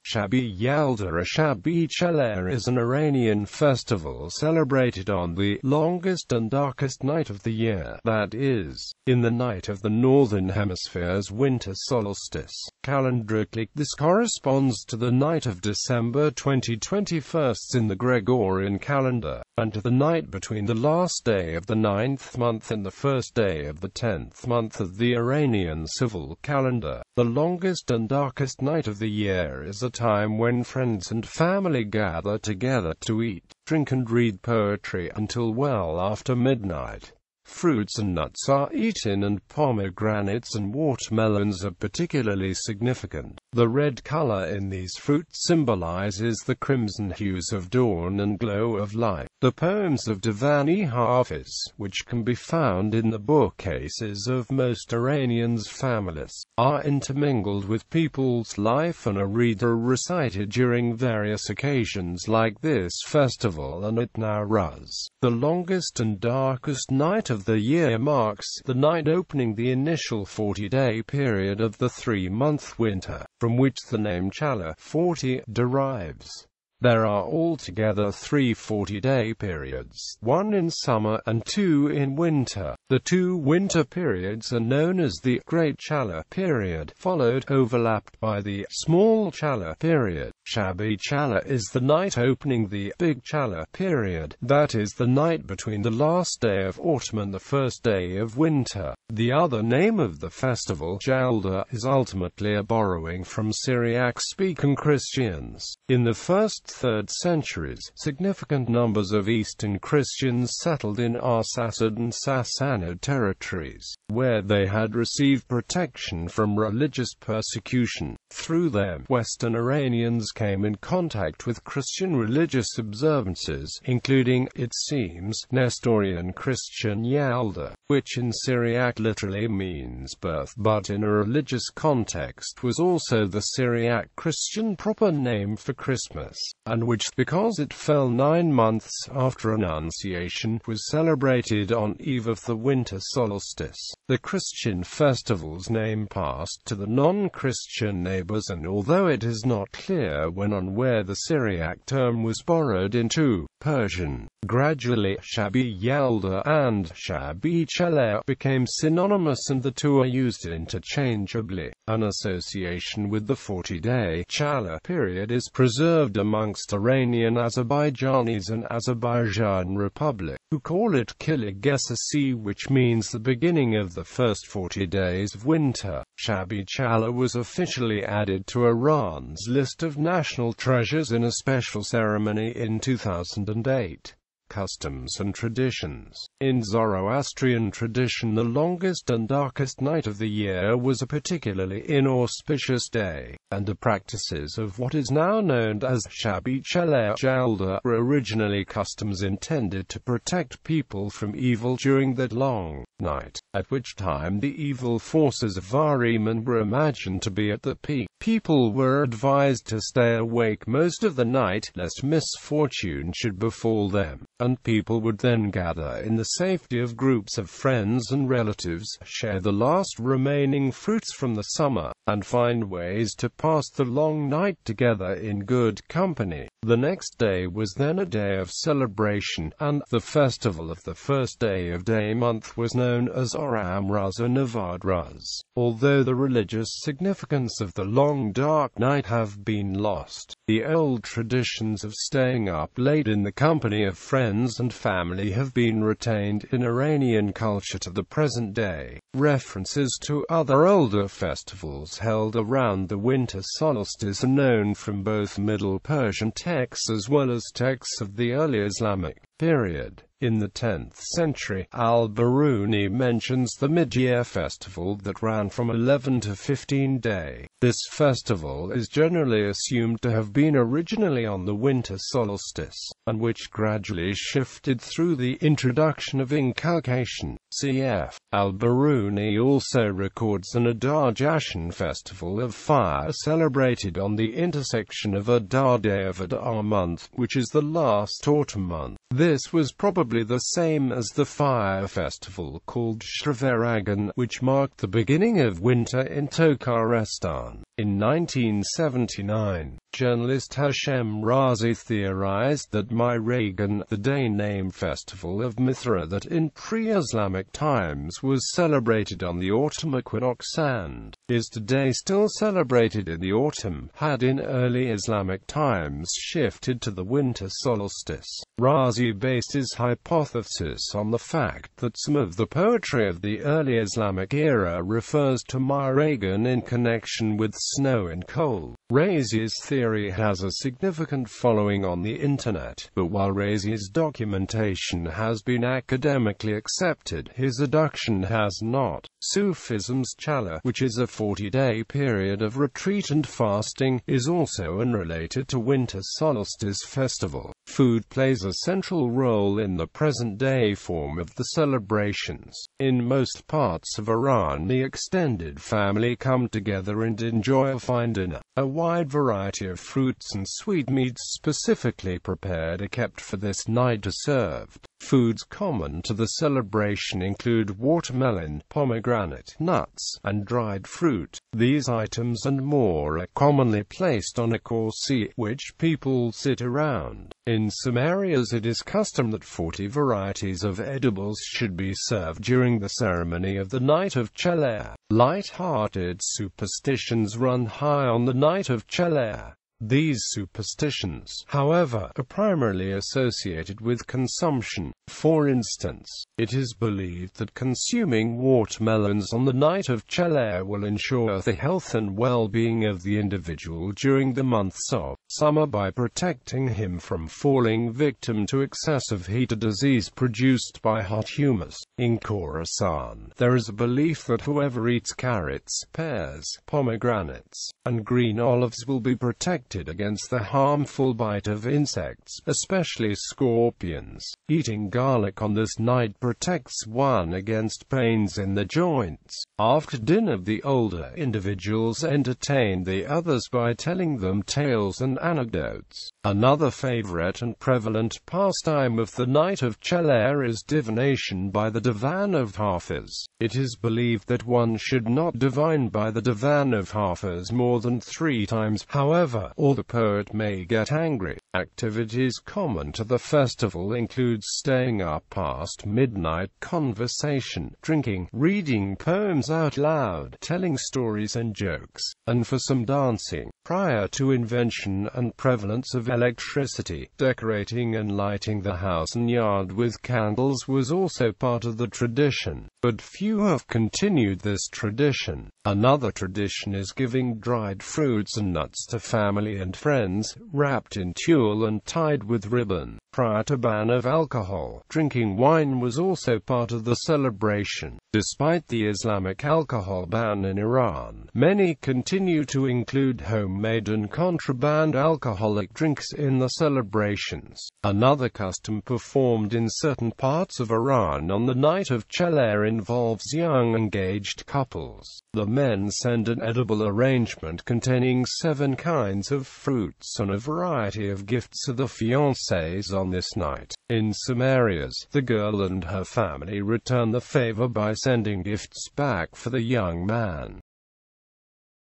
Shab-e Yalda or Shab-e Chelleh is an Iranian festival celebrated on the longest and darkest night of the year, that is, in the night of the Northern Hemisphere's winter solstice. Calendrically, this corresponds to the night of December 2021 in the Gregorian calendar, and to the night between the last day of the 9th month and the first day of the 10th month of the Iranian civil calendar. The longest and darkest night of the year is a time when friends and family gather together to eat, drink and read poetry until well after midnight. Fruits and nuts are eaten and pomegranates and watermelons are particularly significant. The red color in these fruits symbolizes the crimson hues of dawn and glow of life. The poems of Divani Hafiz, which can be found in the bookcases of most Iranians' families, are intermingled with people's life and are read or recited during various occasions like this festival and It-Nowruz. The longest and darkest night of the year marks the night opening the initial 40-day period of the 3-month winter, from which the name Chelleh 40 derives. There are altogether 3 40-day periods, 1 in summer and 2 in winter. The 2 winter periods are known as the Great Chelleh period, overlapped by the Small Chelleh period. Shab-e Chelleh is the night opening the Big Chelleh period, that is the night between the last day of autumn and the first day of winter. The other name of the festival, Yalda, is ultimately a borrowing from Syriac-speaking Christians. In the 1st-3rd centuries, significant numbers of Eastern Christians settled in Arsasid and Sassanid territories, where they had received protection from religious persecution. Through them, Western Iranians came in contact with Christian religious observances, including, it seems, Nestorian Christian Yalda, which in Syriac literally means birth, but in a religious context was also the Syriac Christian proper name for Christmas, and which, because it fell 9 months after Annunciation, was celebrated on eve of the winter solstice. The Christian festival's name passed to the non-Christian neighbors, and although it is not clear when and where the Syriac term was borrowed into Persian, gradually Shab-e Yalda and Shab-e Chelleh became synonymous and the two are used interchangeably. An association with the 40-day Chelleh period is preserved amongst Iranian Azerbaijanis and Azerbaijan Republic, who call it Kiligesi, which means the beginning of the first 40 days of winter. Shab-e Chelleh was officially added to Iran's list of national treasures in a special ceremony in 2008. Customs and traditions. In Zoroastrian tradition, the longest and darkest night of the year was a particularly inauspicious day, and the practices of what is now known as Shab-e Chelleh Yalda were originally customs intended to protect people from evil during that long night, at which time the evil forces of Ahriman were imagined to be at the peak. People were advised to stay awake most of the night, lest misfortune should befall them, and people would then gather in the safety of groups of friends and relatives, share the last remaining fruits from the summer, and find ways to pass the long night together in good company. The next day was then a day of celebration, and the festival of the first day of day month was known as Oramruz or Navadruz. Although the religious significance of the long dark night have been lost, the old traditions of staying up late in the company of friends and family have been retained in Iranian culture to the present day. References to other older festivals held around the winter solstice are known from both Middle Persian texts as well as texts of the early Islamic period. In the 10th century, al-Biruni mentions the mid-year festival that ran from 11 to 15 days. This festival is generally assumed to have been originally on the winter solstice, and which gradually shifted through the introduction of inculcation. Cf. Al-Biruni also records an Adar Jashan festival of fire celebrated on the intersection of Adar day of Adar month, which is the last autumn month. This was probably the same as the fire festival called Shravaragan, which marked the beginning of winter in Tokarestan. In 1979, journalist Hashem Razi theorized that Myragan, the day-name festival of Mithra that in pre-Islamic times was celebrated on the autumn equinox and is today still celebrated in the autumn, had in early Islamic times shifted to the winter solstice. Razi based his hypothesis on the fact that some of the poetry of the early Islamic era refers to Myragan in connection with snow and cold. Razi's theory has a significant following on the internet, but while Razi's documentation has been academically accepted, his adduction has not. Sufism's Chelleh, which is a 40-day period of retreat and fasting, is also unrelated to winter solstice festival. Food plays a central role in the present-day form of the celebrations. In most parts of Iran, the extended family come together and enjoy a fine dinner. A wide variety of fruits and sweetmeats specifically prepared are kept for this night are served. Foods common to the celebration include watermelon, pomegranate, nuts, and dried fruit. These items and more are commonly placed on a kursi, which people sit around. In some areas it is custom that 40 varieties of edibles should be served during the ceremony of the Night of Chelleh. Light-hearted superstitions run high on the Night of Chelleh. These superstitions, however, are primarily associated with consumption. For instance, it is believed that consuming watermelons on the Night of Chelleh will ensure the health and well-being of the individual during the months of summer by protecting him from falling victim to excessive heat, a disease produced by hot humus. In Khorasan, there is a belief that whoever eats carrots, pears, pomegranates, and green olives will be protected against the harmful bite of insects, especially scorpions. Eating garlic on this night protects one against pains in the joints. After dinner, the older individuals entertain the others by telling them tales and anecdotes. Another favorite and prevalent pastime of the Night of Chelleh is divination by the divan of Hafiz. It is believed that one should not divine by the divan of Hafiz more than 3 times, however, or the poet may get angry. Activities common to the festival include staying up past midnight, conversation, drinking, reading poems out loud, telling stories and jokes, and for some dancing. Prior to invention and prevalence of electricity, decorating and lighting the house and yard with candles was also part of the tradition, but few have continued this tradition. Another tradition is giving dried fruits and nuts to family and friends, wrapped in tulle and tied with ribbon. Prior to ban of alcohol, drinking wine was also part of the celebration. Despite the Islamic alcohol ban in Iran, many continue to include homemade and contraband alcoholic drinks in the celebrations. Another custom performed in certain parts of Iran on the Night of Chelleh involves young engaged couples. The men send an edible arrangement containing 7 kinds of fruits and a variety of gifts to the fiancés on this night. In some areas, the girl and her family return the favor by sending gifts back for the young man.